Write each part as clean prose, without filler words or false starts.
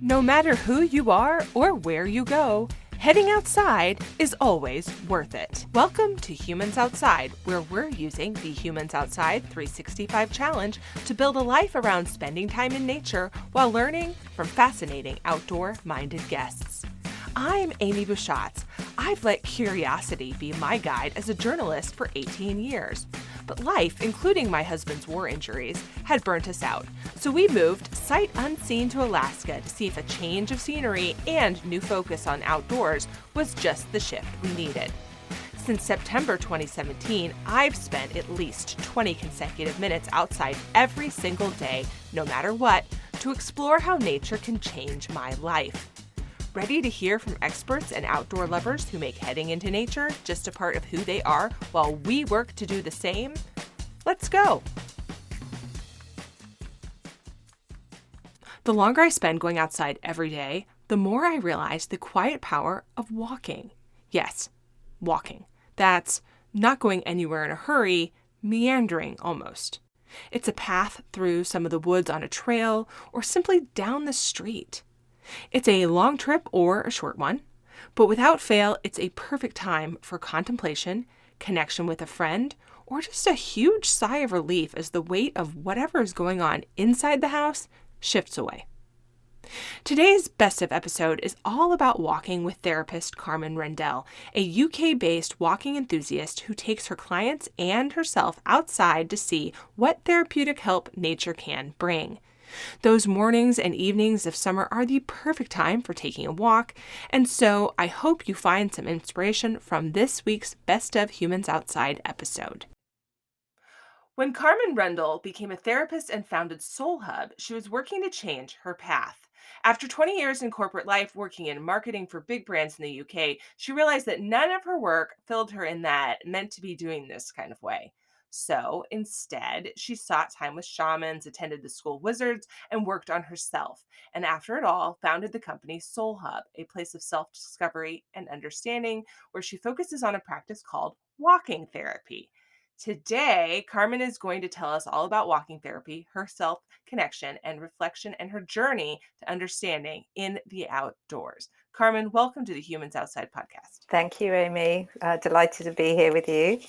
No matter who you are or where you go, heading outside is always worth it. Welcome to Humans Outside, where we're using the Humans Outside 365 Challenge to build a life around spending time in nature while learning from fascinating outdoor-minded guests. I'm Amy Bouchatz. I've let curiosity be my guide as a journalist for 18 years. But life, including my husband's war injuries, had burnt us out. So we moved sight unseen to Alaska to see if a change of scenery and new focus on outdoors was just the shift we needed. Since September 2017, I've spent at least 20 consecutive minutes outside every single day, no matter what, to explore how nature can change my life. Ready to hear from experts and outdoor lovers who make heading into nature just a part of who they are while we work to do the same? Let's go! The longer I spend going outside every day, the more I realize the quiet power of walking. Yes, walking. That's not going anywhere in a hurry, meandering almost. It's a path through some of the woods on a trail or simply down the street. It's a long trip or a short one, but without fail, it's a perfect time for contemplation, connection with a friend, or just a huge sigh of relief as the weight of whatever is going on inside the house shifts away. Today's Best of episode is all about walking with therapist Carmen Rendell, a UK-based walking enthusiast who takes her clients and herself outside to see what therapeutic help nature can bring. Those mornings and evenings of summer are the perfect time for taking a walk, and so I hope you find some inspiration from this week's Best of Humans Outside episode. When Carmen Rendell became a therapist and founded Soul Hub, she was working to change her path. After 20 years in corporate life working in marketing for big brands in the UK, she realized that none of her work filled her in that meant to be doing this kind of way. So instead, she sought time with shamans, attended the school wizards, and worked on herself. And after it all, founded the company Soul Hub, a place of self-discovery and understanding where she focuses on a practice called walking therapy. Today, Carmen is going to tell us all about walking therapy, her self-connection and reflection, and her journey to understanding in the outdoors. Carmen, welcome to the Humans Outside podcast. Thank you, Amy. Delighted to be here with you.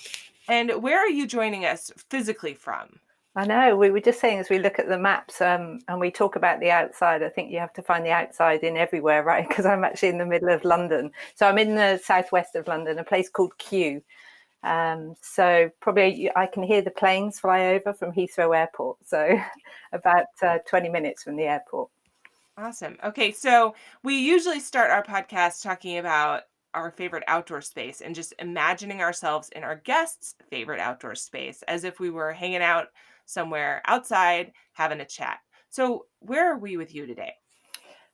And where are you joining us physically from? I know, we were just saying as we look at the maps and we talk about the outside, I think you have to find the outside in everywhere, right? Because I'm actually in the middle of London. So I'm in the southwest of London, a place called Kew. So probably I can hear the planes fly over from Heathrow Airport. So about 20 minutes from the airport. Awesome. Okay, so we usually start our podcast talking about our favorite outdoor space and just imagining ourselves in our guests' favorite outdoor space as if we were hanging out somewhere outside having a chat. So where are we with you today?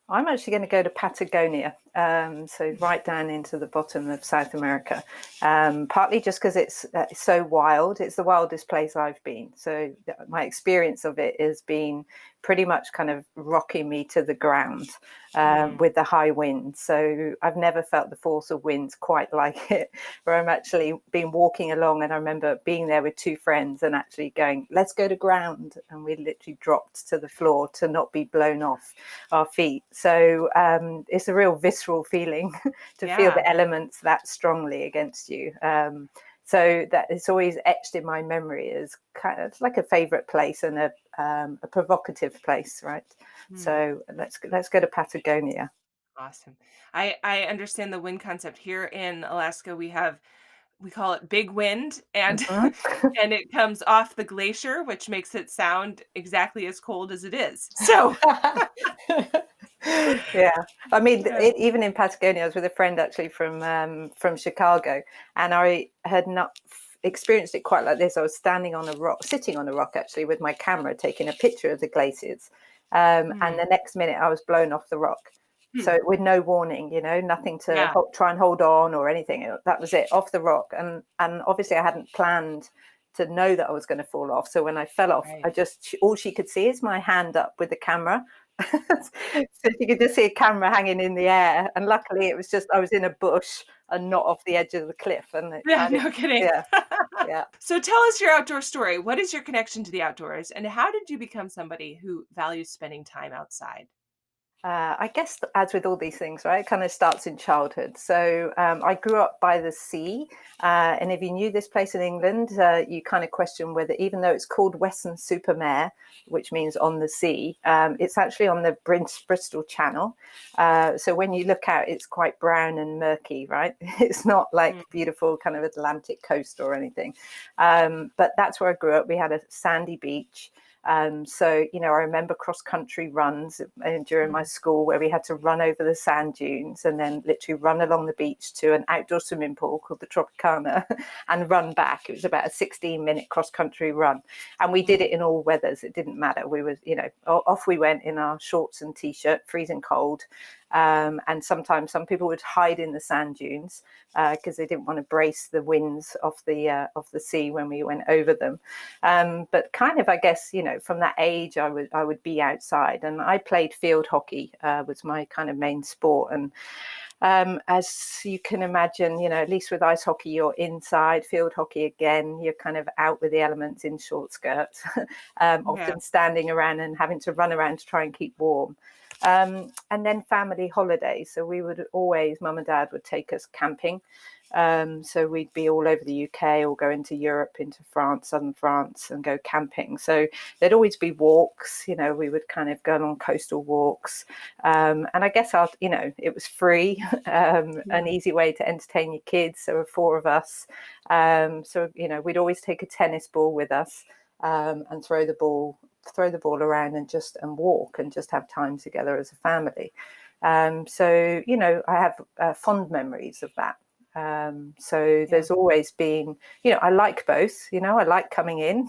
I'm actually going to go to Patagonia, so right down into the bottom of South America, partly just because it's so wild. It's the wildest place I've been. So my experience of it has been pretty much kind of rocking me to the ground with the high winds. So I've never felt the force of winds quite like it, where I'm actually been walking along and I remember being there with two friends and actually going, let's go to ground. And we literally dropped to the floor to not be blown off our feet. So it's a real visceral feeling to feel the elements that strongly against you. So that it's always etched in my memory as kind of like a favorite place and a provocative place, right? So let's go to Patagonia. Awesome. I understand the wind concept here in Alaska. We call it big wind, and and it comes off the glacier, which makes it sound exactly as cold as it is. So yeah, I mean, even in Patagonia, I was with a friend actually from Chicago, and I had not experienced it quite like this. I was standing on a rock, sitting on a rock actually, with my camera, taking a picture of the glaciers, and the next minute I was blown off the rock. So with no warning, nothing to try and hold on or anything. That was it, off the rock, and obviously I hadn't planned to know that I was going to fall off. So when I fell off, all she could see is my hand up with the camera. So you could just see a camera hanging in the air, and luckily it was just I was in a bush and not off the edge of the cliff. And no kidding. Yeah. So tell us your outdoor story. What is your connection to the outdoors, and how did you become somebody who values spending time outside? I guess, as with all these things, right, it kind of starts in childhood. So I grew up by the sea. And if you knew this place in England, you kind of question whether, even though it's called Weston-super-Mare, which means on the sea, it's actually on the Bristol Channel. So when you look out, it's quite brown and murky, right? It's not like beautiful kind of Atlantic coast or anything. But that's where I grew up. We had a sandy beach. So, I remember cross-country runs during my school where we had to run over the sand dunes and then literally run along the beach to an outdoor swimming pool called the Tropicana and run back. It was about a 16-minute cross-country run. And we did it in all weathers. It didn't matter. We were, off we went in our shorts and T-shirt, freezing cold. And sometimes some people would hide in the sand dunes because they didn't want to brace the winds off the sea when we went over them. But kind of, I guess, from that age, I would be outside, and I played field hockey was my kind of main sport. And as you can imagine, at least with ice hockey, you're inside. Field hockey, again, you're kind of out with the elements in short skirts, often standing around and having to run around to try and keep warm. And then family holidays. So we would always, mum and dad would take us camping. So we'd be all over the UK or go into Europe, into France, southern France, and go camping. So there'd always be walks. We would kind of go on coastal walks. And I guess it was free, an easy way to entertain your kids. There were four of us. So we'd always take a tennis ball with us and throw the ball around and walk and just have time together as a family. So I have fond memories of that. So there's always been, I like both. I like coming in.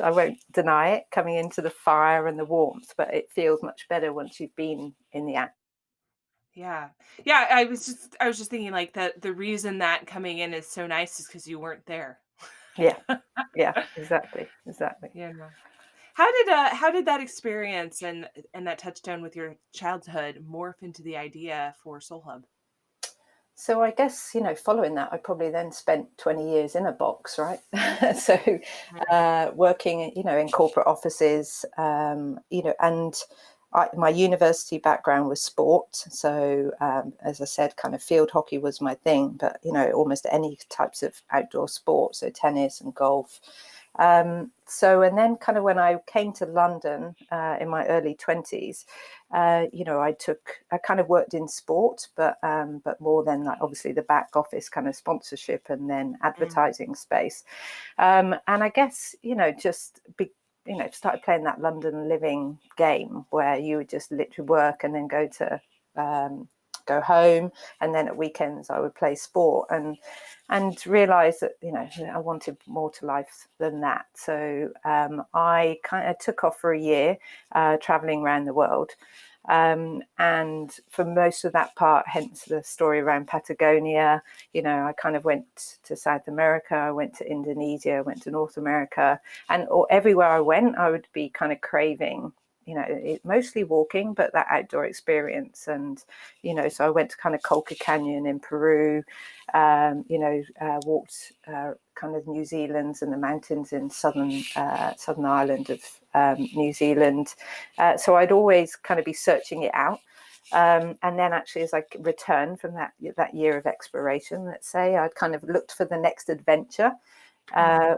I won't deny it, coming into the fire and the warmth, but it feels much better once you've been in the act. Yeah. Yeah, I was just thinking like that the reason that coming in is so nice is because you weren't there. Yeah, yeah, exactly. You know. How did that experience and that touchdown with your childhood morph into the idea for Soul Hub? So I guess, following that, I probably then spent 20 years in a box, right? So working, in corporate offices, and my university background was sport. So as I said, kind of field hockey was my thing, but, almost any types of outdoor sports, so tennis and golf. And then kind of when I came to London in my early 20s, I kind of worked in sport, but more than like obviously the back office kind of sponsorship and then advertising space. And I guess, started playing that London living game where you would just literally work and then go home, and then at weekends I would play sport and realize that I wanted more to life than that. So I kind of took off for a year traveling around the world, and for most of that part, hence the story around Patagonia, I kind of went to South America, I went to Indonesia, I went to North America, and everywhere I went I would be kind of craving mostly walking, but that outdoor experience. And, so I went to kind of Colca Canyon in Peru, walked kind of New Zealand and the mountains in southern island of New Zealand. So I'd always kind of be searching it out. And then actually, as I returned from that year of exploration, let's say, I'd kind of looked for the next adventure,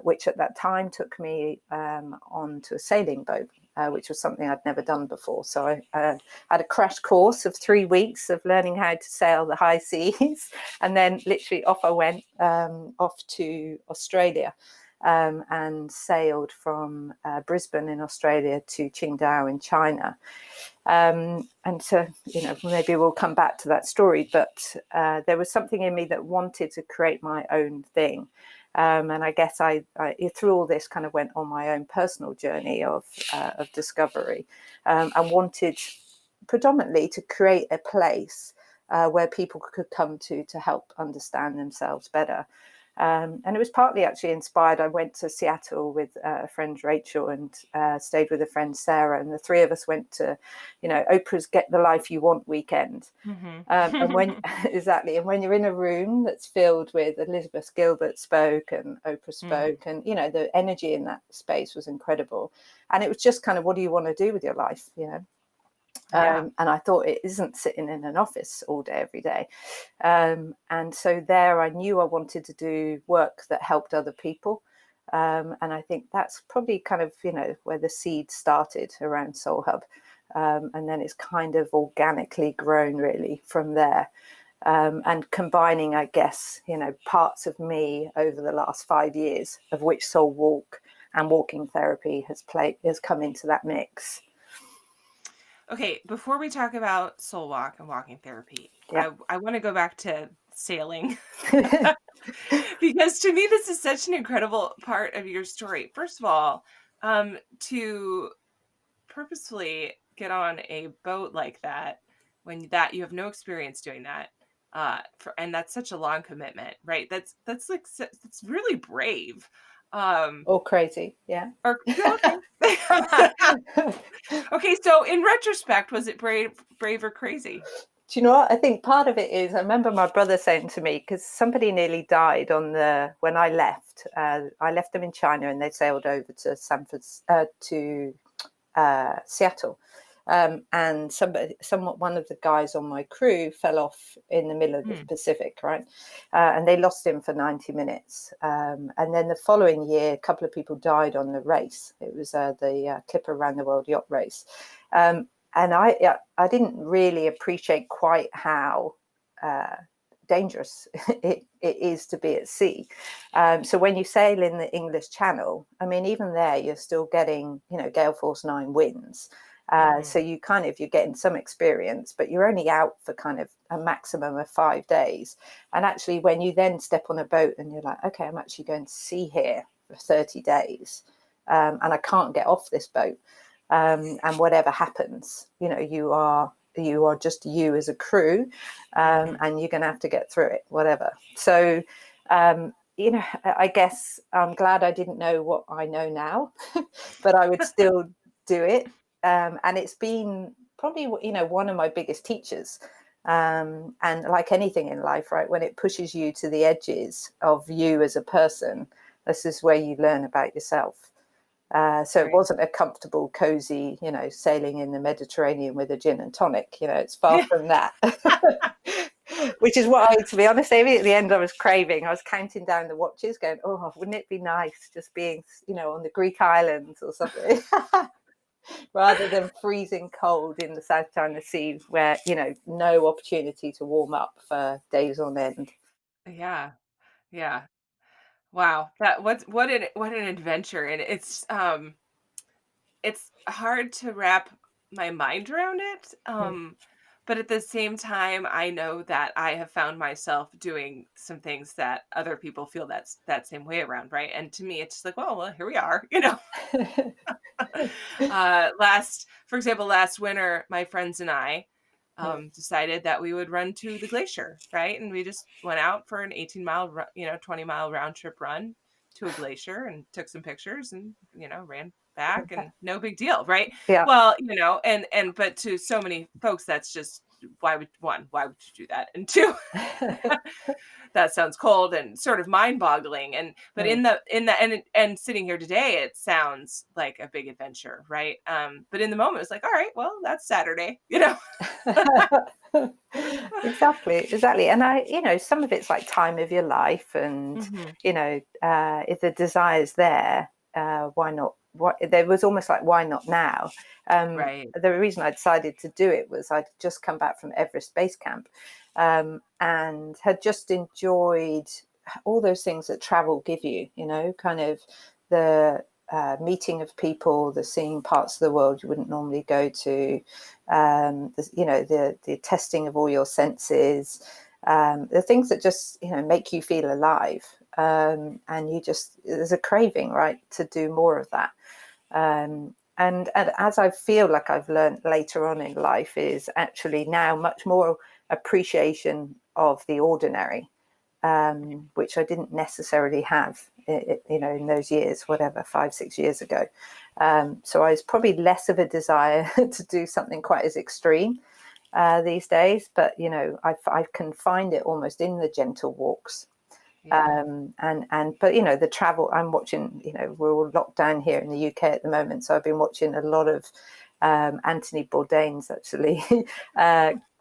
which at that time took me onto a sailing boat, which was something I'd never done before. So I had a crash course of 3 weeks of learning how to sail the high seas. And then literally off I went, off to Australia, and sailed from Brisbane in Australia to Qingdao in China. And so, maybe we'll come back to that story, but there was something in me that wanted to create my own thing. And I guess I through all this kind of went on my own personal journey of discovery, and wanted predominantly to create a place where people could come to help understand themselves better. And it was partly actually inspired. I went to Seattle with a friend Rachel and stayed with a friend Sarah, and the three of us went to, Oprah's Get the Life You Want weekend. And when exactly, and when you're in a room that's filled with Elizabeth Gilbert spoke and Oprah spoke, and the energy in that space was incredible. And it was just kind of, what do you want to do with your life, Yeah. And I thought, it isn't sitting in an office all day, every day. And so there I knew I wanted to do work that helped other people. And I think that's probably kind of, where the seed started around Soul Hub. And then it's kind of organically grown really from there. And combining, I guess, parts of me over the last 5 years, of which Soul Walk and walking therapy has come into that mix. Okay, before we talk about soul walk and walking therapy, Yeah. I want to go back to sailing because to me this is such an incredible part of your story. First of all, to purposefully get on a boat like that when that you have no experience doing that, and that's such a long commitment, right? That's like that's really brave. All crazy. Yeah. Or okay. Okay, so in retrospect, was it brave or crazy? Do you know what? I think part of it is, I remember my brother saying to me, because somebody nearly died when I left. I left them in China and they sailed over to Seattle. And one of the guys on my crew fell off in the middle of the Pacific, right? And they lost him for 90 minutes. And then the following year, a couple of people died on the race. It was the Clipper Round the World Yacht Race. And I didn't really appreciate quite how dangerous it is to be at sea. So when you sail in the English Channel, I mean, even there, you're still getting, gale force 9 winds. So you're getting some experience, but you're only out for kind of a maximum of 5 days. And actually, when you then step on a boat and you're like, okay, I'm actually going to sea here for 30 days, and I can't get off this boat. And whatever happens, you are just you as a crew, and you're going to have to get through it, whatever. So, I guess I'm glad I didn't know what I know now, but I would still do it. And it's been probably, one of my biggest teachers. And like anything in life, right, when it pushes you to the edges of you as a person, this is where you learn about yourself. So it wasn't a comfortable, cozy, sailing in the Mediterranean with a gin and tonic. It's far from that. Which is what to be honest, Amy, at the end I was craving. I was counting down the watches going, oh, wouldn't it be nice just being, on the Greek islands or something, rather than freezing cold in the South China Sea where, no opportunity to warm up for days on end. Yeah. Yeah. Wow. What an adventure. And it's hard to wrap my mind around it. But at the same time, I know that I have found myself doing some things that other people feel that same way around, right? And to me, it's just like, well, here we are, For example, last winter, my friends and I decided that we would run to the glacier, right? And we just went out for an 18-mile, 20-mile round trip run to a glacier and took some pictures and, ran back and no big deal, right? Yeah. Well, but to so many folks, that's just, why would you do that? And two, that sounds cold and sort of mind-boggling. But and sitting here today, it sounds like a big adventure, right? But in the moment, it's like, all right, well, that's Saturday, Exactly. And some of it's like time of your life, and if the desire's there, why not? There was almost like, why not now? Right. The reason I decided to do it was I'd just come back from Everest Base Camp, and had just enjoyed all those things that travel give you, kind of the meeting of people, the seeing parts of the world you wouldn't normally go to, the testing of all your senses, the things that just, make you feel alive. And there's a craving, right, to do more of that. And as I feel like I've learned later on in life, is actually now much more appreciation of the ordinary, which I didn't necessarily have, in those years, whatever, 5-6 years ago. So I was probably less of a desire to do something quite as extreme these days, but I can find it almost in the gentle walks. Yeah. But the travel I'm watching, we're all locked down here in the UK at the moment, so I've been watching a lot of Anthony Bourdain's actually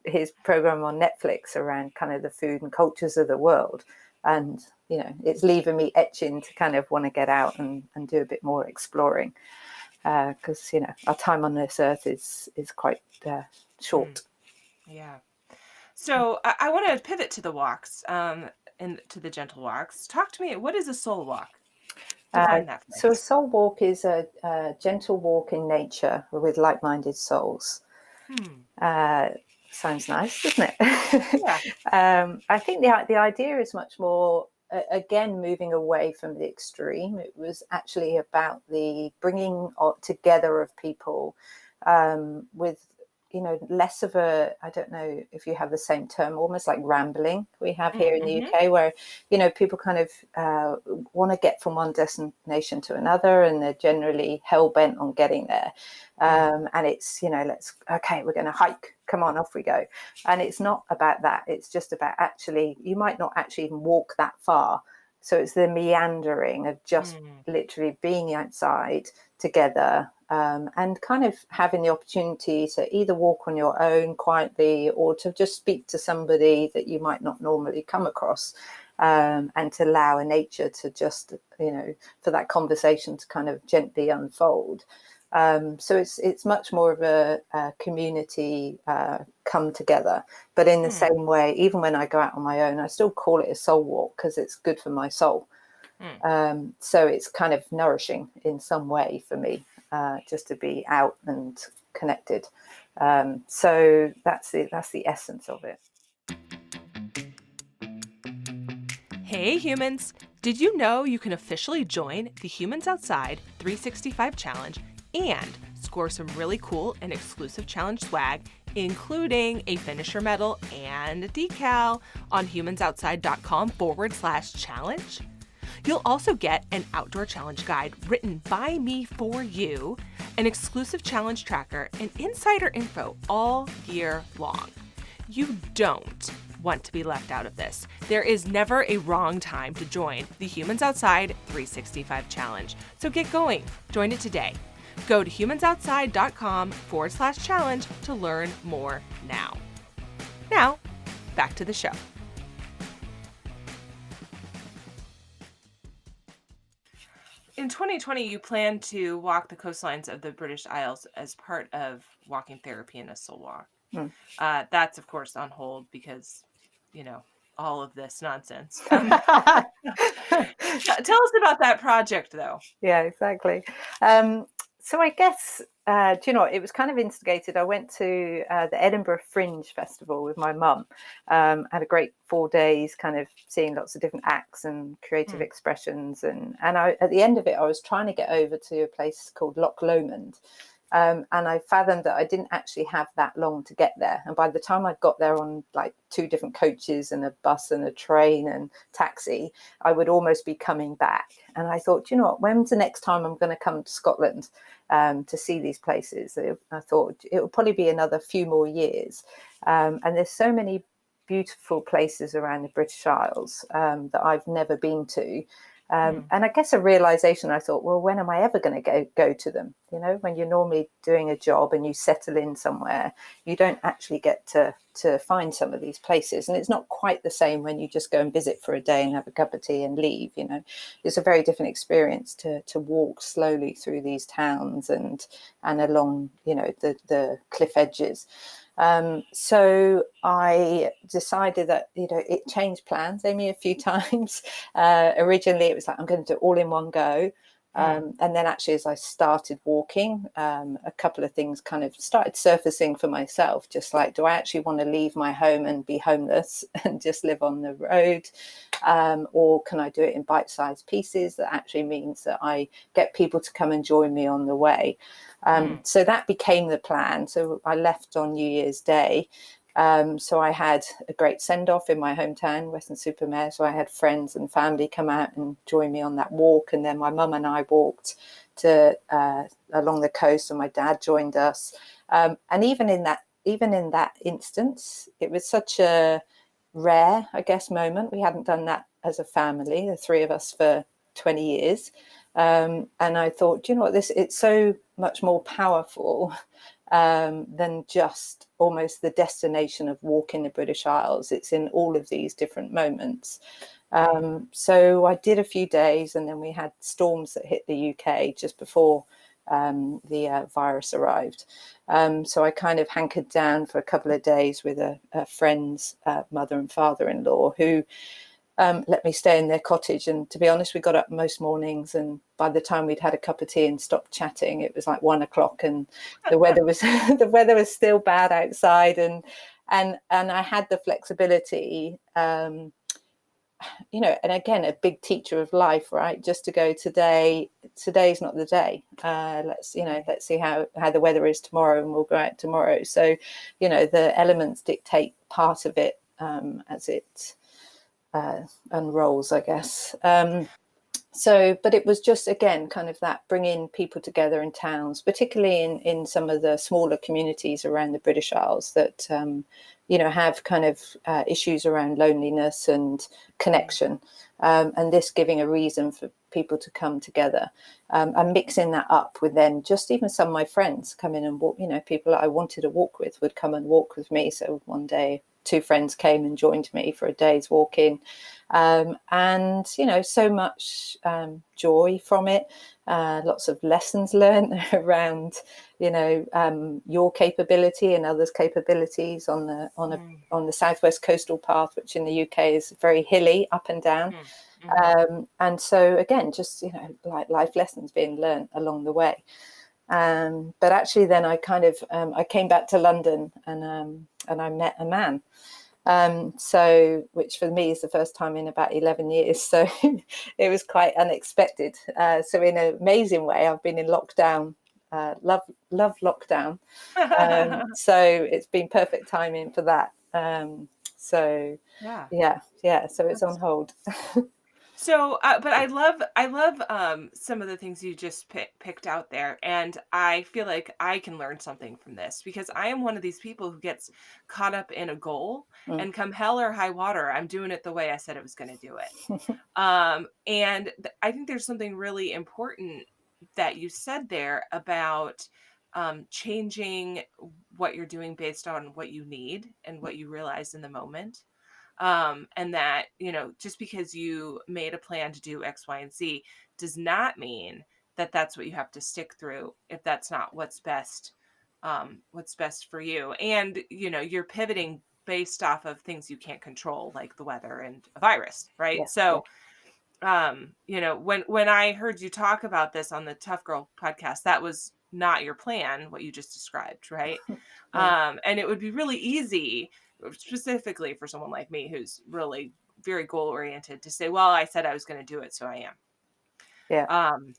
his program on Netflix around kind of the food and cultures of the world. And, it's leaving me etching to kind of want to get out and do a bit more exploring. Because, our time on this earth is quite short. Yeah. So I want to pivot to the walks, and to the gentle walks. Talk to me. What is a soul walk? Define that. So a soul walk is a gentle walk in nature with like-minded souls. Sounds nice, doesn't it? Yeah. I think the idea is much more, again, moving away from the extreme. It was actually about the bringing together of people with, less of I don't know if you have the same term, almost like rambling we have here in the UK, where, people kind of want to get from one destination to another, and they're generally hell-bent on getting there. And it's, we're going to hike. Come on, off we go. And it's not about that. It's just about actually, you might not actually even walk that far. So it's the meandering of just literally being outside together, and kind of having the opportunity to either walk on your own quietly or to just speak to somebody that you might not normally come across, and to allow nature to just, for that conversation to kind of gently unfold. So it's much more of a community come together, but in the same way, even when I go out on my own, I still call it a soul walk because it's good for my soul. So it's kind of nourishing in some way for me, just to be out and connected. So that's the essence of it. Hey humans, did you know you can officially join the Humans Outside 365 Challenge and score some really cool and exclusive challenge swag, including a finisher medal and a decal on humansoutside.com/challenge? You'll also get an outdoor challenge guide written by me for you, an exclusive challenge tracker, and insider info all year long. You don't want to be left out of this. There is never a wrong time to join the Humans Outside 365 Challenge. So get going. Join it today. Go to humansoutside.com/challenge to learn more now. Now, back to the show. In 2020, you plan to walk the coastlines of the British Isles as part of walking therapy in a soul walk. That's, of course, on hold because, all of this nonsense. Tell us about that project, though. Yeah, exactly. So I guess, do you know what? It was kind of instigated. I went to the Edinburgh Fringe Festival with my mum. Had a great 4 days, kind of seeing lots of different acts and creative expressions. And at the end of it, I was trying to get over to a place called Loch Lomond. And I fathomed that I didn't actually have that long to get there. And by the time I got there on like 2 different coaches and a bus and a train and taxi, I would almost be coming back. And I thought, you know what, when's the next time I'm going to come to Scotland to see these places? I thought it would probably be another few more years. And there's so many beautiful places around the British Isles that I've never been to. And I guess a realization, I thought, well, when am I ever going to go to them? When you're normally doing a job and you settle in somewhere, you don't actually get to find some of these places. And it's not quite the same when you just go and visit for a day and have a cup of tea and leave. It's a very different experience to walk slowly through these towns and along, the cliff edges. So I decided that, it changed plans, Amy, a few times. Originally, it was like, I'm going to do it all in one go. And then actually, as I started walking, a couple of things kind of started surfacing for myself, just like, do I actually want to leave my home and be homeless and just live on the road? Or can I do it in bite-sized pieces that actually means that I get people to come and join me on the way? So that became the plan. So I left on New Year's Day. So I had a great send-off in my hometown, Weston-super-Mare. So I had friends and family come out and join me on that walk. And then my mum and I walked along the coast, and my dad joined us. And even in that instance, it was such a rare, I guess, moment. We hadn't done that as a family, the 3 of us, for 20 years. And I thought, do you know what, it's so much more powerful than just almost the destination of walking the British Isles. It's in all of these different moments. So I did a few days, and then we had storms that hit the UK just before the virus arrived. So I kind of hankered down for a couple of days with a friend's mother and father-in-law who let me stay in their cottage. And to be honest, we got up most mornings, and by the time we'd had a cup of tea and stopped chatting, it was like 1 o'clock, and the weather was the weather was still bad outside, and I had the flexibility, and again, a big teacher of life, right? Just to go, today's not the day. Let's see how the weather is tomorrow, and we'll go out tomorrow. So, the elements dictate part of it as it unrolls, I guess. But it was just, again, kind of that bringing people together in towns, particularly in some of the smaller communities around the British Isles that, have kind of issues around loneliness and connection, and this giving a reason for people to come together, and mixing that up with then just even some of my friends come in and walk, people that I wanted to walk with would come and walk with me. So one day, 2 friends came and joined me for a day's walking. And so much joy from it, lots of lessons learned around your capability and others' capabilities on the southwest coastal path, which in the UK is very hilly, up and down. And so again, just like life lessons being learned along the way. But actually, then I kind of I came back to London, and I met a man. So, which for me is the first time in about 11 years. So it was quite unexpected. So in an amazing way, I've been in lockdown, love lockdown. So it's been perfect timing for that. So yeah. So it's on hold. So, but I love some of the things you just picked out there, and I feel like I can learn something from this because I am one of these people who gets caught up in a goal, and come hell or high water, I'm doing it the way I said I was going to do it. And I think there's something really important that you said there about changing what you're doing based on what you need and what you realize in the moment. And that, just because you made a plan to do X, Y, and Z does not mean that that's what you have to stick through if that's not what's best for you. And, you're pivoting based off of things you can't control, like the weather and a virus, right? So, when I heard you talk about this on the Tough Girl podcast, that was not your plan, what you just described, right? And it would be really easy, specifically for someone like me who's really very goal oriented, to say, well, I said I was going to do it, so I am.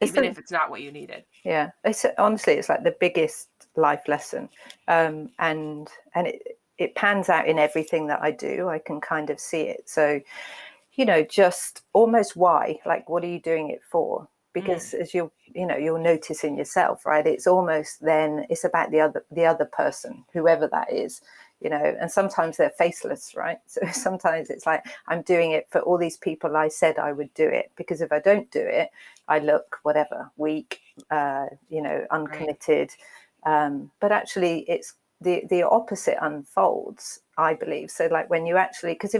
Even if it's not what you needed. It's honestly, it's like the biggest life lesson, and it pans out in everything that I do. I can kind of see it. So just almost why, like, what are you doing it for? Because as you'll notice in yourself, right, it's almost then it's about the other person, whoever that is, and sometimes they're faceless, right? So sometimes it's like, I'm doing it for all these people I said I would do it, because if I don't do it, I look whatever, weak, uncommitted. But actually it's the opposite unfolds, I believe. So like when you actually, because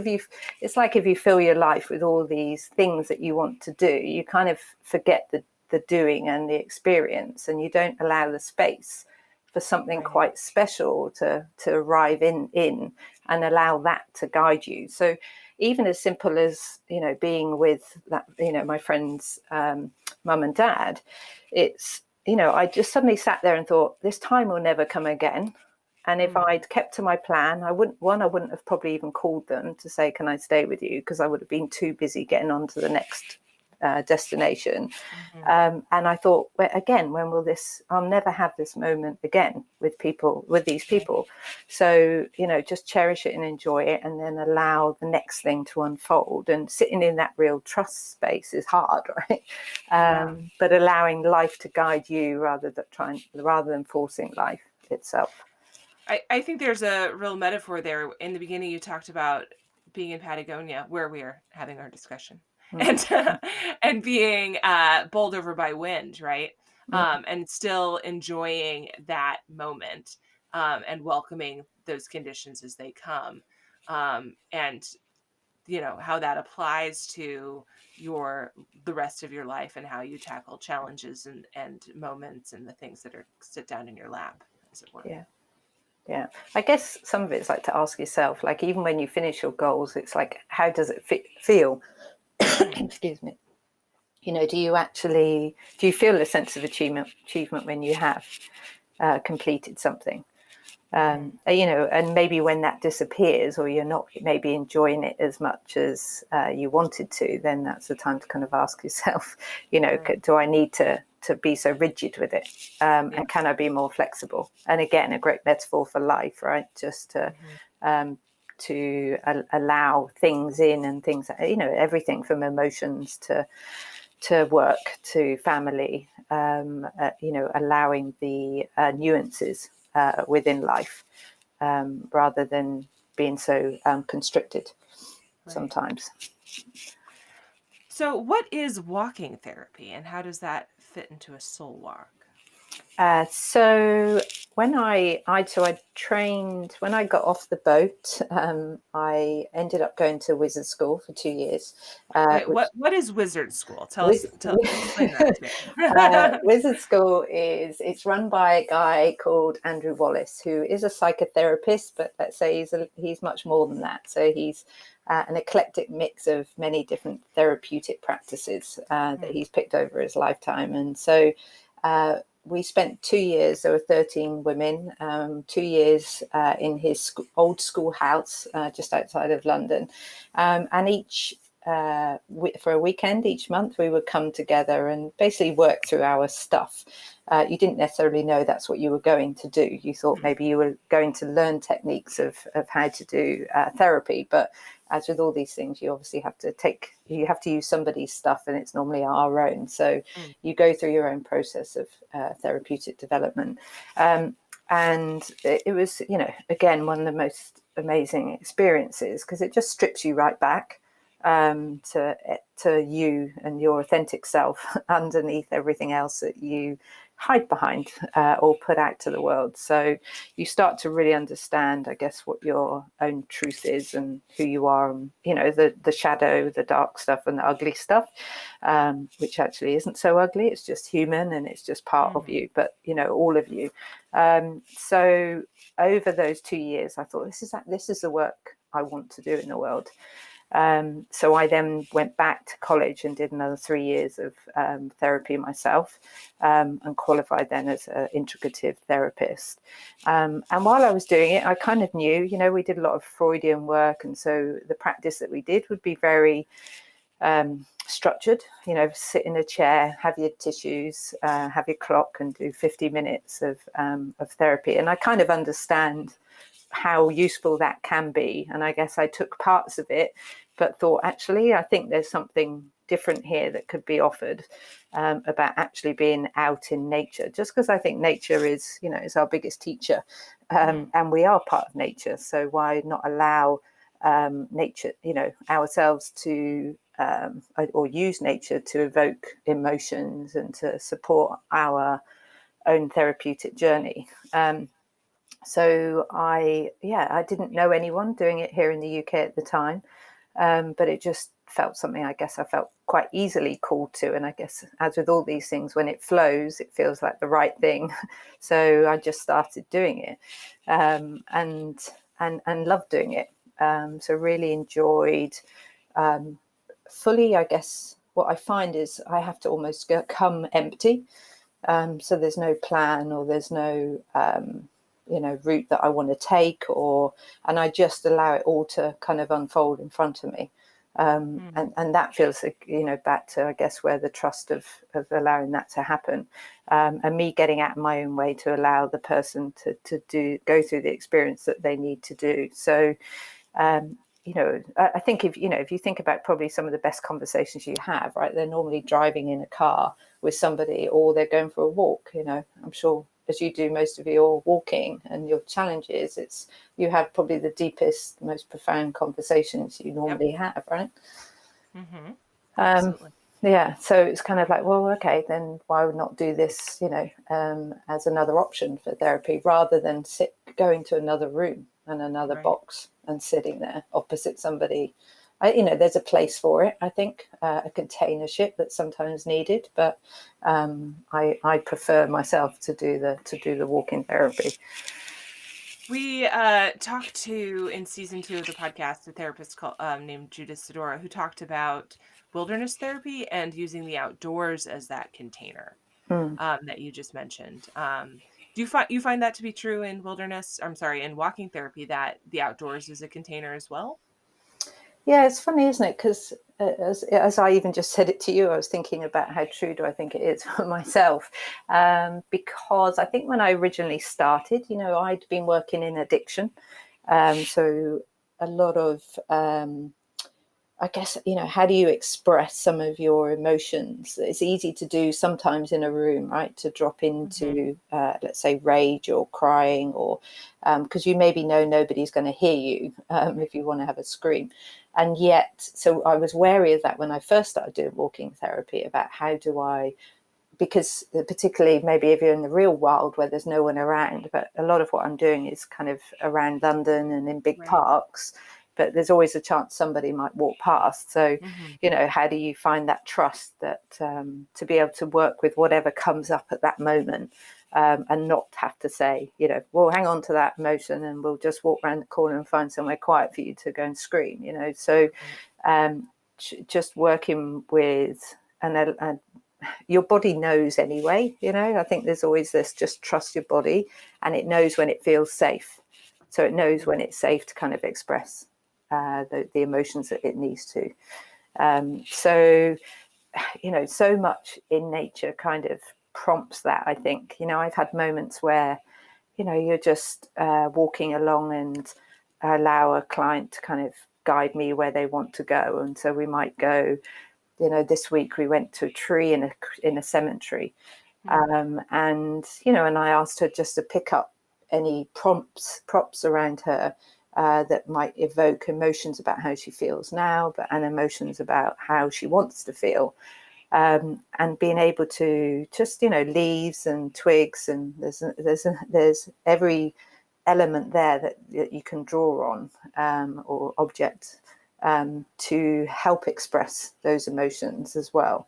it's like if you fill your life with all these things that you want to do, you kind of forget the doing and the experience, and you don't allow the space for something quite special to arrive in and allow that to guide you. So even as simple as being with that, my friend's mum and dad, it's I just suddenly sat there and thought, this time will never come again. And if I'd kept to my plan, I wouldn't have probably even called them to say, can I stay with you? Because I would have been too busy getting on to the next destination. And I thought, well, again, when will this, I'll never have this moment again with these people. So, just cherish it and enjoy it, and then allow the next thing to unfold. And sitting in that real trust space is hard, right? But allowing life to guide you rather than forcing life itself. I think there's a real metaphor there. In the beginning, you talked about being in Patagonia, where we are having our discussion. and and being bowled over by wind, right? And still enjoying that moment, and welcoming those conditions as they come, and how that applies to the rest of your life, and how you tackle challenges and moments and the things that sit down in your lap, as it were. Yeah. Yeah. I guess some of it's like to ask yourself, like, even when you finish your goals, it's like, how does it feel? Excuse me. Do you feel a sense of achievement when you have completed something? And maybe when that disappears, or you're not maybe enjoying it as much as you wanted to, then that's the time to kind of ask yourself, do I need to be so rigid with it? And can I be more flexible? And again, a great metaphor for life, right? Just to allow things in, and things, everything from emotions to work to family, allowing the nuances within life, rather than being so constricted sometimes. So what is walking therapy, and how does that fit into a soul walk? So when I trained, when I got off the boat, I ended up going to wizard school for 2 years. Wait, what is wizard school? Explain that to me. Wizard school it's run by a guy called Andrew Wallace, who is a psychotherapist, but let's say he's much more than that. So he's an eclectic mix of many different therapeutic practices that he's picked over his lifetime. And so we spent 2 years, there were 13 women, 2 years in his old school house just outside of London. And for a weekend each month, we would come together and basically work through our stuff. You didn't necessarily know that's what you were going to do. You thought maybe you were going to learn techniques of how to do therapy. But as with all these things, you obviously have to use somebody's stuff, and it's normally our own. So you go through your own process of therapeutic development. And it was, again, one of the most amazing experiences, because it just strips you right back to you and your authentic self underneath everything else that you hide behind or put out to the world. So you start to really understand, I guess, what your own truth is and who you are, and, the shadow, the dark stuff and the ugly stuff, which actually isn't so ugly. It's just human, and it's just part of you, but, all of you. So over those 2 years, I thought, this is the work I want to do in the world. So I then went back to college and did another 3 years of therapy myself, and qualified then as an integrative therapist. And while I was doing it, I kind of knew, we did a lot of Freudian work. And so the practice that we did would be very structured, sit in a chair, have your tissues, have your clock, and do 50 minutes of therapy. And I kind of understand how useful that can be. And I guess I took parts of it, but thought, actually, I think there's something different here that could be offered, about actually being out in nature, just because I think nature is our biggest teacher, and we are part of nature. So why not allow nature, ourselves to or use nature to evoke emotions and to support our own therapeutic journey. So I didn't know anyone doing it here in the UK at the time, but it just felt something I guess I felt quite easily called to. And I guess, as with all these things, when it flows, it feels like the right thing. So I just started doing it, and loved doing it. So really enjoyed fully. I guess what I find is I have to almost come empty. So there's no plan, or there's no route that I want to take, and I just allow it all to kind of unfold in front of me. And that feels like, back to, I guess, where the trust of allowing that to happen, and me getting out of my own way to allow the person to go through the experience that they need to do. So, I think if you think about probably some of the best conversations you have, right, they're normally driving in a car with somebody, or they're going for a walk. I'm sure, as you do most of your walking and your challenges, you have probably the deepest, most profound conversations you normally have, right? Absolutely. Yeah, so it's kind of like, well, okay, then why would not do this, as another option for therapy rather than going to another room and another Right. box and sitting there opposite somebody. There's a place for it, I think, a containership that's sometimes needed, but I prefer myself to do the walking therapy. We talked to in season 2 of the podcast a therapist named Judith Sidora who talked about wilderness therapy and using the outdoors as that container that you just mentioned. Do you find that to be true in wilderness? I'm sorry, in walking therapy that the outdoors is a container as well? Yeah, it's funny, isn't it? Because as I even just said it to you, I was thinking about how true do I think it is for myself. Because I think when I originally started, I'd been working in addiction. So a lot of, I guess, how do you express some of your emotions? It's easy to do sometimes in a room, right? To drop into, let's say, rage or crying, or because you maybe know nobody's going to hear you if you want to have a scream. And yet, so I was wary of that when I first started doing walking therapy about how do I, because particularly maybe if you're in the real world where there's no one around, but a lot of what I'm doing is kind of around London and in big Right. parks, but there's always a chance somebody might walk past. So, Mm-hmm. how do you find that trust that to be able to work with whatever comes up at that moment and not have to say, well, hang on to that emotion and we'll just walk around the corner and find somewhere quiet for you to go and scream, So just working with, and your body knows anyway, I think there's always this, just trust your body and it knows when it feels safe. So it knows when it's safe to kind of express the emotions that it needs to. So so much in nature kind of prompts that, I think. I've had moments where, you're just walking along and allow a client to kind of guide me where they want to go. And so we might go, this week we went to a tree in a cemetery, and and I asked her just to pick up any props around her that might evoke emotions about how she feels now, and emotions about how she wants to feel, and being able to just leaves and twigs, and there's every element there that you can draw on, or object, to help express those emotions as well.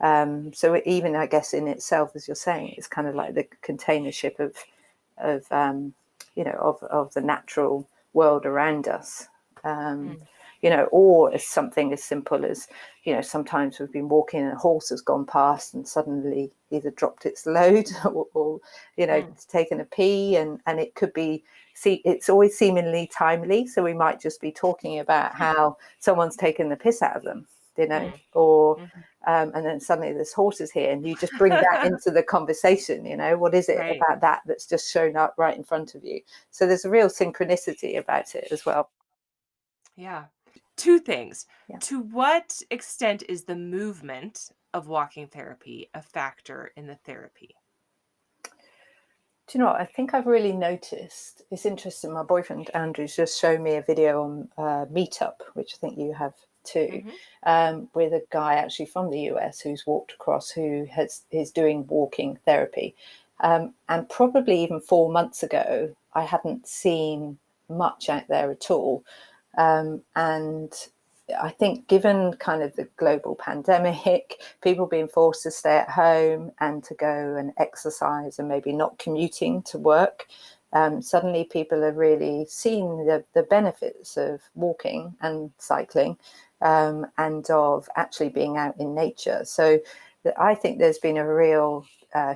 So even, I guess, in itself, as you're saying, it's kind of like the containership of the natural world around us. Or as something as simple as, sometimes we've been walking and a horse has gone past and suddenly either dropped its load or taken a pee, and it could be, it's always seemingly timely. So we might just be talking about how someone's taken the piss out of them, or and then suddenly this horse is here and you just bring that into the conversation. What is it Right. about that that's just shown up right in front of you? So there's a real synchronicity about it as well. Yeah. Two things. Yeah. To what extent is the movement of walking therapy a factor in the therapy? Do you know what? I think I've really noticed, it's interesting, my boyfriend Andrew's just shown me a video on Meetup, which I think you have too, Mm-hmm. with a guy actually from the US who's walked across, who is doing walking therapy. And probably even 4 months ago, I hadn't seen much out there at all. And I think, given kind of the global pandemic, people being forced to stay at home and to go and exercise and maybe not commuting to work, suddenly people are really seeing the benefits of walking and cycling, and of actually being out in nature. So I think there's been a real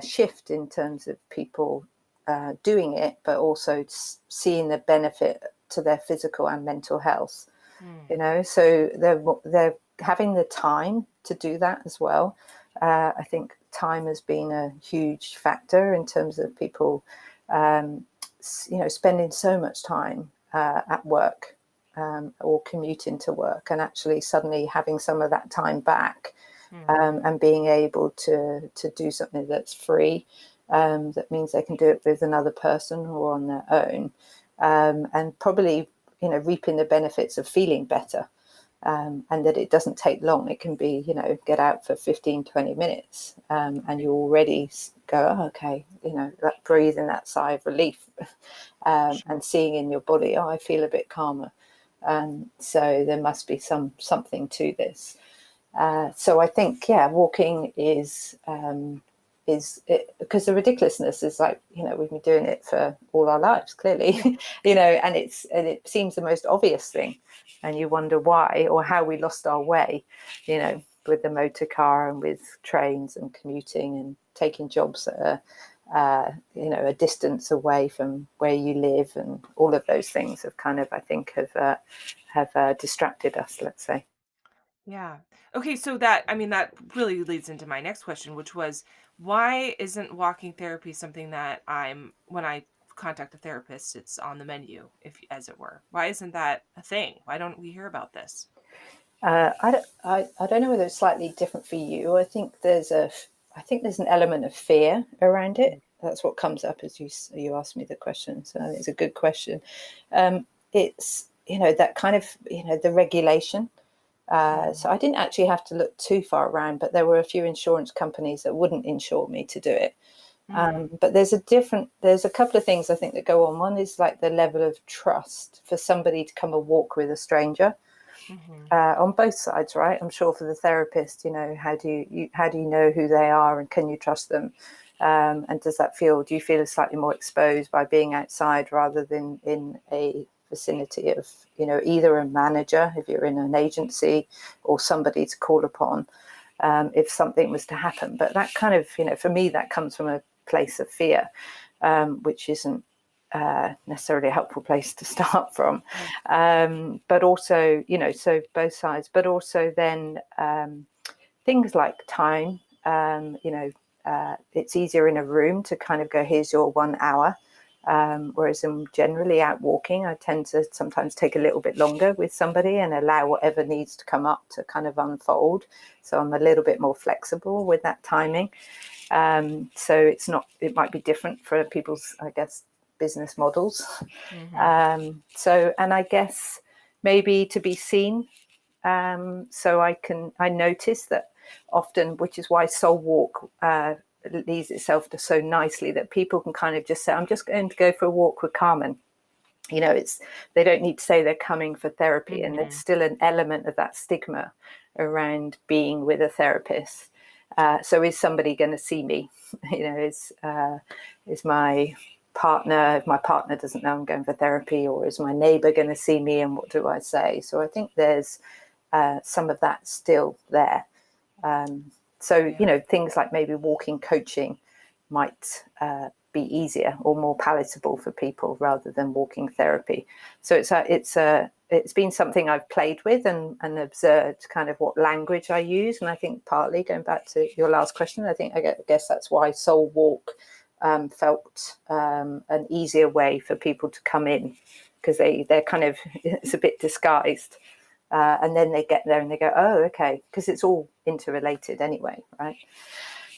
shift in terms of people doing it, but also seeing the benefit to their physical and mental health. So they're having the time to do that as well. I think time has been a huge factor in terms of people, spending so much time at work, or commuting to work, and actually suddenly having some of that time back, and being able to do something that's free, that means they can do it with another person or on their own, and probably reaping the benefits of feeling better. and that it doesn't take long. It can be, get out for 15, 20 minutes, and you already go, oh, okay, that breathing, that sigh of relief, and seeing in your body, oh, I feel a bit calmer. So there must be something to this. So I think, walking is because the ridiculousness is like, we've been doing it for all our lives, clearly, and it seems the most obvious thing, and you wonder why or how we lost our way, with the motor car and with trains and commuting and taking jobs that are, a distance away from where you live, and all of those things have kind of, I think, have distracted us, let's say. Yeah. Okay, so that really leads into my next question, which was, why isn't walking therapy something that when I contact a therapist, it's on the menu, if as it were. Why isn't that a thing? Why don't we hear about this? I don't know whether it's slightly different for you. I think there's an element of fear around it. That's what comes up as you ask me the question. So it's a good question. It's that kind of the regulation. So I didn't actually have to look too far around, but there were a few insurance companies that wouldn't insure me to do it. But there's a couple of things I think that go on. One is like the level of trust for somebody to come and walk with a stranger. On both sides, right? I'm sure for the therapist, how do you know who they are, and can you trust them? And do you feel slightly more exposed by being outside rather than in a vicinity of, either a manager, if you're in an agency, or somebody to call upon if something was to happen. But that kind of, for me, that comes from a place of fear, which isn't necessarily a helpful place to start from. But also, so both sides, but also then things like time, it's easier in a room to kind of go, here's your 1 hour. Whereas I'm generally out walking, I tend to sometimes take a little bit longer with somebody and allow whatever needs to come up to kind of unfold. So I'm a little bit more flexible with that timing. So it might be different for people's, I guess, business models. And I guess maybe to be seen. So I notice that often, which is why Soul Walk leads itself to so nicely, that people can kind of just say, I'm just going to go for a walk with Carmen. They don't need to say they're coming for therapy, and there's still an element of that stigma around being with a therapist. So is somebody going to see me? Is my partner, if my partner doesn't know I'm going for therapy, or is my neighbor going to see me, and what do I say? So I think there's some of that still there. Things like maybe walking coaching might be easier or more palatable for people rather than walking therapy. So it's been something I've played with and observed kind of what language I use. And I think partly, going back to your last question, I guess that's why Soul Walk felt an easier way for people to come in, because they're kind of, it's a bit disguised. And then they get there and they go, oh, okay, because it's all interrelated anyway, right?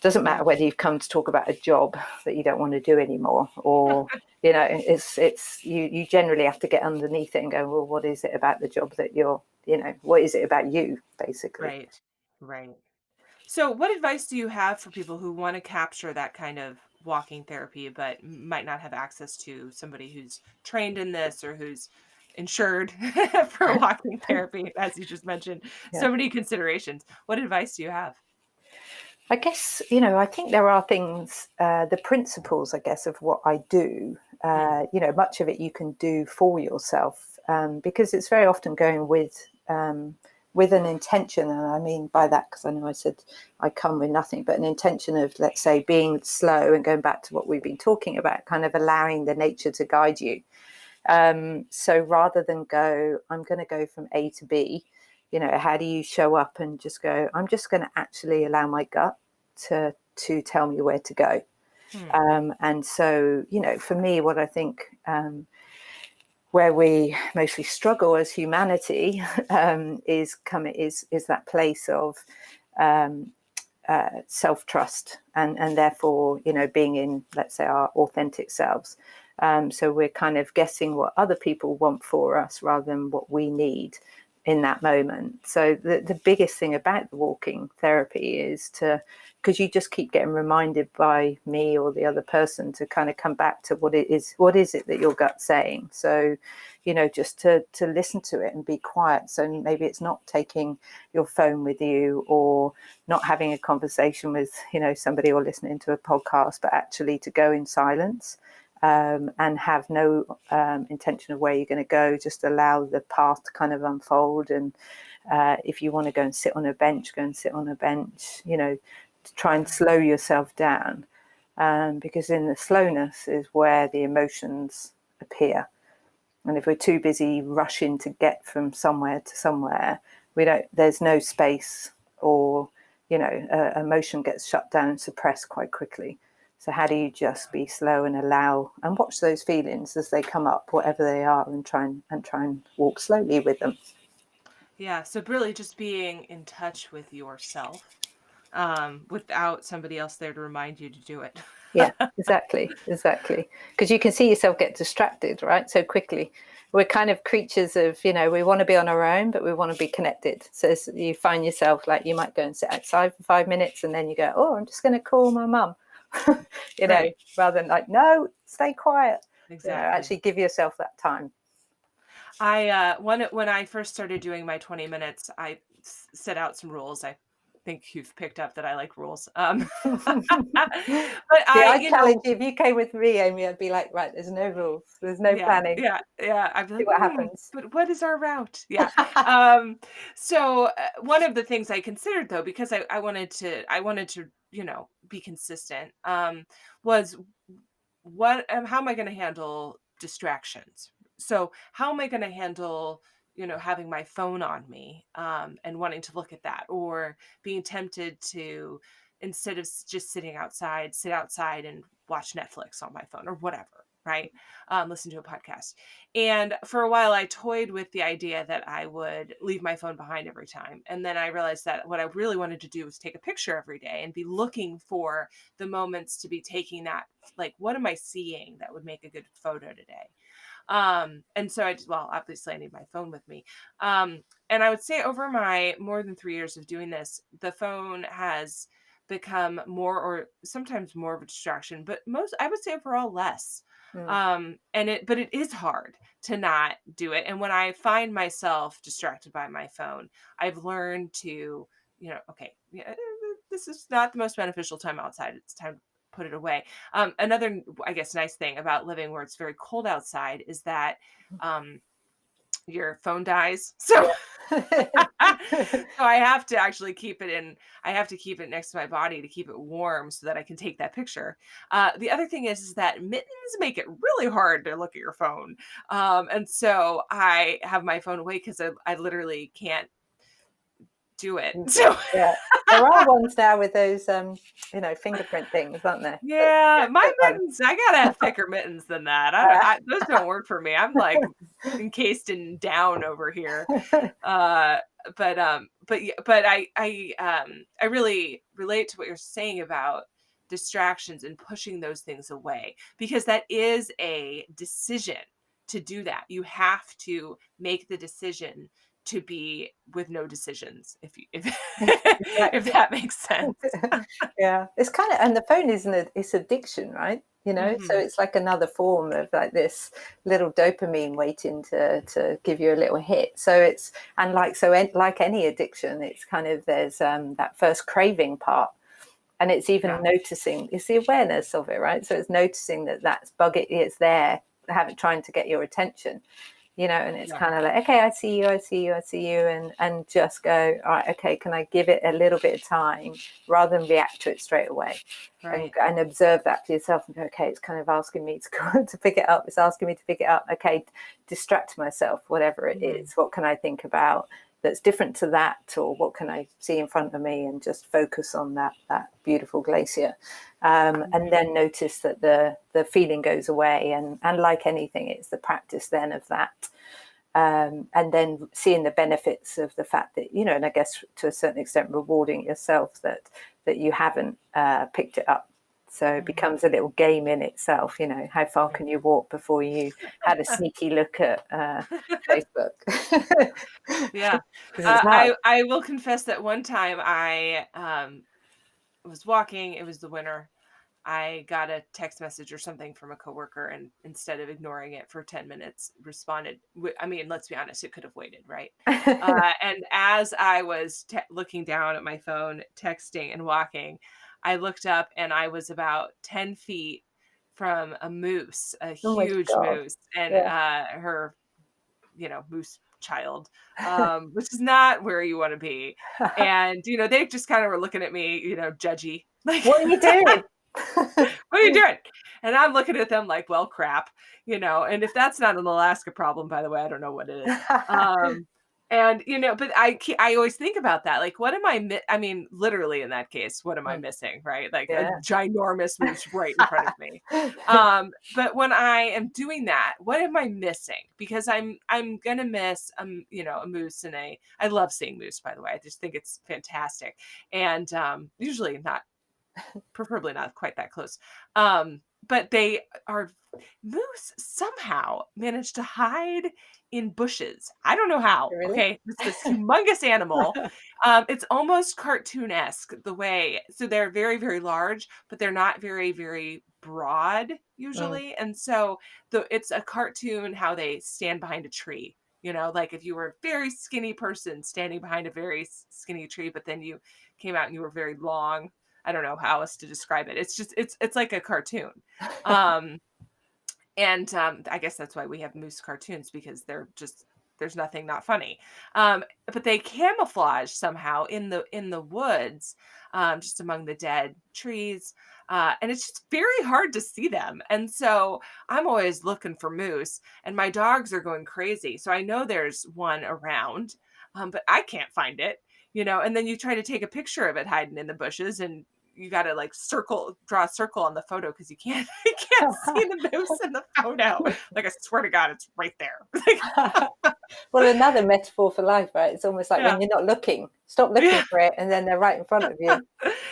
Doesn't matter whether you've come to talk about a job that you don't want to do anymore, or it's you generally have to get underneath it and go, well, what is it about the job that what is it about you, basically? Right. So what advice do you have for people who want to capture that kind of walking therapy, but might not have access to somebody who's trained in this or who's insured for walking therapy, as you just mentioned? Yeah. So many considerations. What advice do you have? I guess, I think there are things, the principles, I guess, of what I do, much of it you can do for yourself, because it's very often going with an intention. And I mean by that, because I know I said I come with nothing, but an intention of, let's say, being slow and going back to what we've been talking about, kind of allowing the nature to guide you. So rather than go, I'm going to go from A to B, how do you show up and just go, I'm just going to actually allow my gut to tell me where to go. And so, for me, what I think where we mostly struggle as humanity is that place of self-trust and therefore, being in, let's say, our authentic selves. So we're kind of guessing what other people want for us rather than what we need in that moment. So the biggest thing about the walking therapy is because you just keep getting reminded by me or the other person to kind of come back to what is it that your gut's saying. So, just to listen to it and be quiet. So maybe it's not taking your phone with you or not having a conversation with, somebody or listening to a podcast, but actually to go in silence. And have no intention of where you're going to go, just allow the path to kind of unfold. And if you want to go and sit on a bench, go and sit on a bench, to try and slow yourself down. Because in the slowness is where the emotions appear. And if we're too busy rushing to get from somewhere to somewhere, there's no space, or, emotion gets shut down and suppressed quite quickly. So how do you just be slow and allow and watch those feelings as they come up, whatever they are, and try and walk slowly with them? Yeah. So really just being in touch with yourself, without somebody else there to remind you to do it. Yeah, exactly. Because you can see yourself get distracted, right? So quickly. We're kind of creatures of, we want to be on our own, but we want to be connected. So you find yourself like you might go and sit outside for 5 minutes and then you go, oh, I'm just going to call my mum. Right. Rather than like, no, stay quiet. Exactly. Actually give yourself that time. When I first started doing my 20 minutes, I set out some rules. I think you've picked up that I like rules. But I'd challenge you. If you came with me, Amy, I'd be like, right, there's no rules. There's no planning. Yeah. I'd be See like, what happens. but what is our route? Yeah. So one of the things I considered though, because I wanted to, be consistent, was how am I going to handle distractions? So how am I going to handle, having my phone on me, and wanting to look at that, or being tempted to, instead of just sitting outside, sit outside and watch Netflix on my phone or whatever, right? Listen to a podcast. And for a while I toyed with the idea that I would leave my phone behind every time. And then I realized that what I really wanted to do was take a picture every day and be looking for the moments to be taking that, like, what am I seeing that would make a good photo today? And so obviously I need my phone with me. And I would say over my more than 3 years of doing this, the phone has become more, or sometimes more, of a distraction, but I would say overall less. But it is hard to not do it. And when I find myself distracted by my phone, I've learned to, okay, yeah, this is not the most beneficial time outside. It's time to put it away. Another, I guess, nice thing about living where it's very cold outside is that your phone dies. So, so I have to actually keep it in. I have to keep it next to my body to keep it warm so that I can take that picture. The other thing is that mittens make it really hard to look at your phone. And so I have my phone away because I literally can't do it. So yeah, there are ones now with those fingerprint things, aren't there? yeah, my mittens, I gotta have thicker mittens than that. Those don't work for me. I'm like encased in down over here. Uh, but I really relate to what you're saying about distractions and pushing those things away, because that is a decision to do that. You have to make the decision to be with no decisions, if if Exactly. that makes sense. Yeah, it's kind of, and the phone it's addiction, right? So Mhm. it's like another form of like this little dopamine waiting to give you a little hit. So it's, and like any addiction, it's kind of, there's that first craving part, and it's even Yeah. noticing, it's the awareness of it, right? So it's noticing that that's it's there, trying to get your attention, and it's Yeah. kind of like, okay, I see you, and just go, all right, okay, can I give it a little bit of time rather than react to it straight away? Right. And observe that for yourself and go, okay, it's kind of asking me to pick it up. It's asking me to pick it up. Okay, distract myself, whatever it Mhm. is. What can I think about that's different to that, or what can I see in front of me, and just focus on that beautiful glacier, and then notice that the feeling goes away, and like anything, it's the practice then of that, and then seeing the benefits of the fact that, and I guess to a certain extent rewarding yourself that you haven't picked it up So it becomes a little game in itself, how far can you walk before you had a sneaky look at Facebook? Yeah. Because it's hard. I will confess that one time I was walking, it was the winter. I got a text message or something from a coworker, and instead of ignoring it for 10 minutes, responded. I mean, let's be honest, it could have waited, right? And as I was looking down at my phone, texting and walking, I looked up and I was about 10 feet from a moose, a Oh my huge God. moose, and Yeah. her, moose child, which is not where you want to be. And, they just kind of were looking at me, judgy, like, What are you doing? what are you doing? And I'm looking at them like, well, crap, and if that's not an Alaska problem, by the way, I don't know what it is. And, but I always think about that. Like, what am I mean, literally in that case, what am I missing? Right. Like a Yeah. ginormous moose right in front of me. But when I am doing that, what am I missing? Because I'm going to miss, a moose I love seeing moose, by the way. I just think it's fantastic. And, usually not, preferably not quite that close. But they are moose somehow managed to hide in bushes. I don't know how. Really? Okay, it's this humongous animal. It's almost cartoon-esque the way. So they're very, very large, but they're not very, very broad Mm. usually. And so it's a cartoon how they stand behind a tree. Like if you were a very skinny person standing behind a very skinny tree, but then you came out and you were very long. I don't know how else to describe it. It's just it's like a cartoon. Um and I guess that's why we have moose cartoons, because there's nothing not funny. But they camouflage somehow in the woods, just among the dead trees. And it's just very hard to see them. And so I'm always looking for moose, and my dogs are going crazy. So I know there's one around, but I can't find it. And then you try to take a picture of it hiding in the bushes, and you got to like draw a circle on the photo because you can't you can't see the moose in the photo. Like, I swear to God, it's right there. Well, another metaphor for life, right? It's almost like Yeah. when you're not looking, stop Yeah. looking for it, and then they're right in front of you.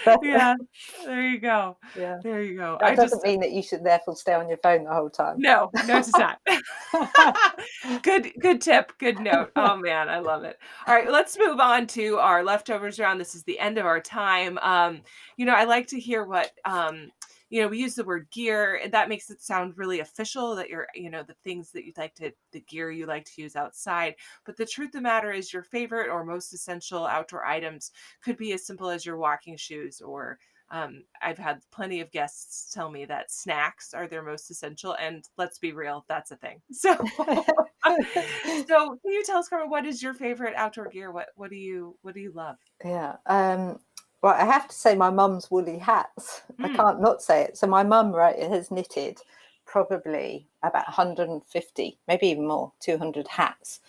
But Yeah. There you go. yeah, There you go. that doesn't mean that you should therefore stay on your phone the whole time. No, no, it's not. Good tip, good note. Oh man, I love it. All right, let's move on to our leftovers round. This is the end of our time. I like to hear what we use the word gear, and that makes it sound really official that you're, the things that the gear you like to use outside. But the truth of the matter is your favorite or most essential outdoor items could be as simple as your walking shoes, or I've had plenty of guests tell me that snacks are their most essential, and let's be real, that's a thing. So can you tell us, Carmen, what is your favorite outdoor gear? What do you love? Yeah. Well, I have to say my mum's woolly hats. I Mm, can't not say it. So my mum, right, has knitted probably about 150, maybe even more, 200 hats.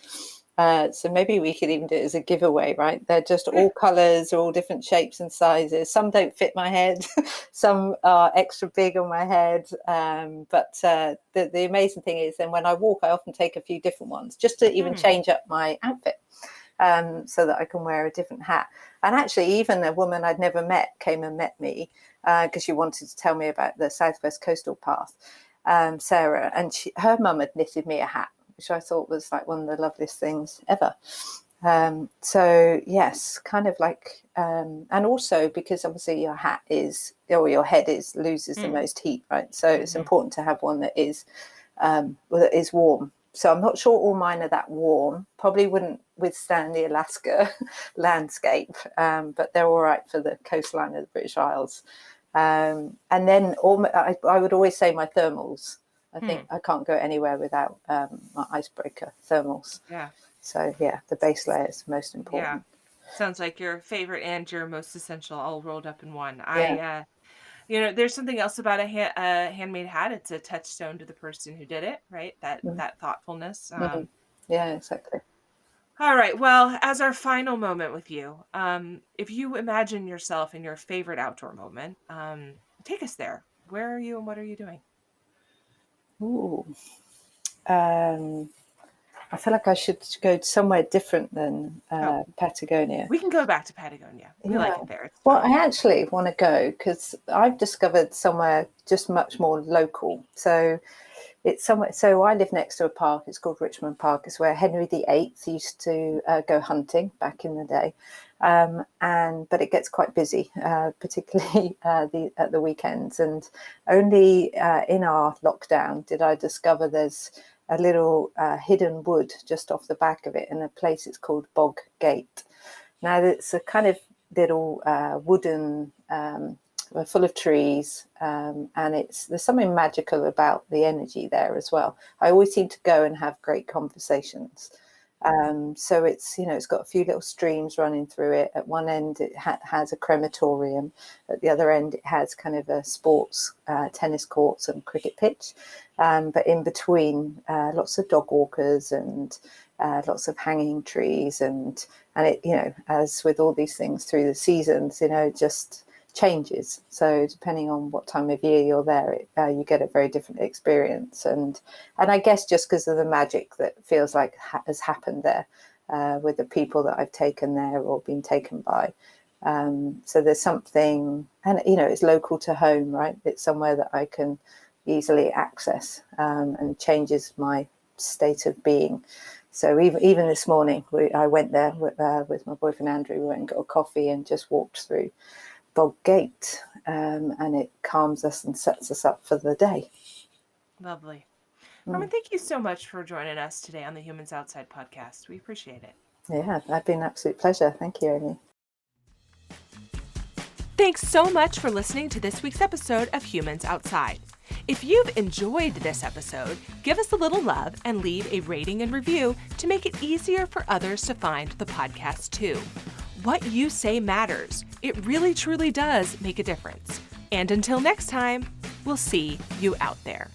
So maybe we could even do it as a giveaway, right? They're just all colours, all different shapes and sizes. Some don't fit my head, some are extra big on my head. But the amazing thing is, then when I walk, I often take a few different ones just to even mm, change up my outfit. So that I can wear a different hat. And actually, even a woman I'd never met came and met me because she wanted to tell me about the Southwest Coastal Path, Sarah, and her mum had knitted me a hat, which I thought was like one of the loveliest things ever. So yes, kind of like, and also because obviously your hat is, or your head loses the mm, most heat, right? So it's mhm. important to have one that is warm. So I'm not sure all mine are that warm. Probably wouldn't withstand the Alaska landscape, but they're all right for the coastline of the British Isles. And then I would always say my thermals. I think I can't go anywhere without my icebreaker thermals. Yeah, So yeah, the base layer is most yeah. important. Sounds like your favorite and your most essential all rolled up in one. Yeah. There's something else about a handmade hat. It's a touchstone to the person who did it, right? Mm-hmm. That thoughtfulness. Yeah, exactly. All right. Well, as our final moment with you, if you imagine yourself in your favorite outdoor moment, take us there. Where are you and what are you doing? Ooh. Um, I feel like I should go somewhere different than Patagonia. We can go back to Patagonia. We like it there. It's Well, fun. I actually want to go because I've discovered somewhere just much more local. So it's somewhere. So I live next to a park. It's called Richmond Park. It's where Henry VIII used to go hunting back in the day. But it gets quite busy, particularly at the weekends. And only in our lockdown did I discover there's a little hidden wood just off the back of it in a place it's called Bog Gate. Now it's a kind of little wooden, full of trees, and there's something magical about the energy there as well. I always seem to go and have great conversations. So it's got a few little streams running through it. At one end it has a crematorium. At the other end it has kind of a sports tennis courts and cricket pitch. But in between, lots of dog walkers and lots of hanging trees, and it, as with all these things through the seasons, it just changes. So depending on what time of year you're there, you get a very different experience. And I guess just because of the magic that feels like has happened there with the people that I've taken there or been taken by. So there's something, and it's local to home, right? It's somewhere that I can easily access, and changes my state of being. So even this morning, I went there with my boyfriend Andrew. We went and got a coffee and just walked through Bog Gate, and it calms us and sets us up for the day. Lovely. Carmen, thank you so much for joining us today on the Humans Outside podcast. We appreciate it. Yeah, that's been an absolute pleasure. Thank you, Amy. Thanks so much for listening to this week's episode of Humans Outside. If you've enjoyed this episode, give us a little love and leave a rating and review to make it easier for others to find the podcast too. What you say matters. It really truly does make a difference. And until next time, we'll see you out there.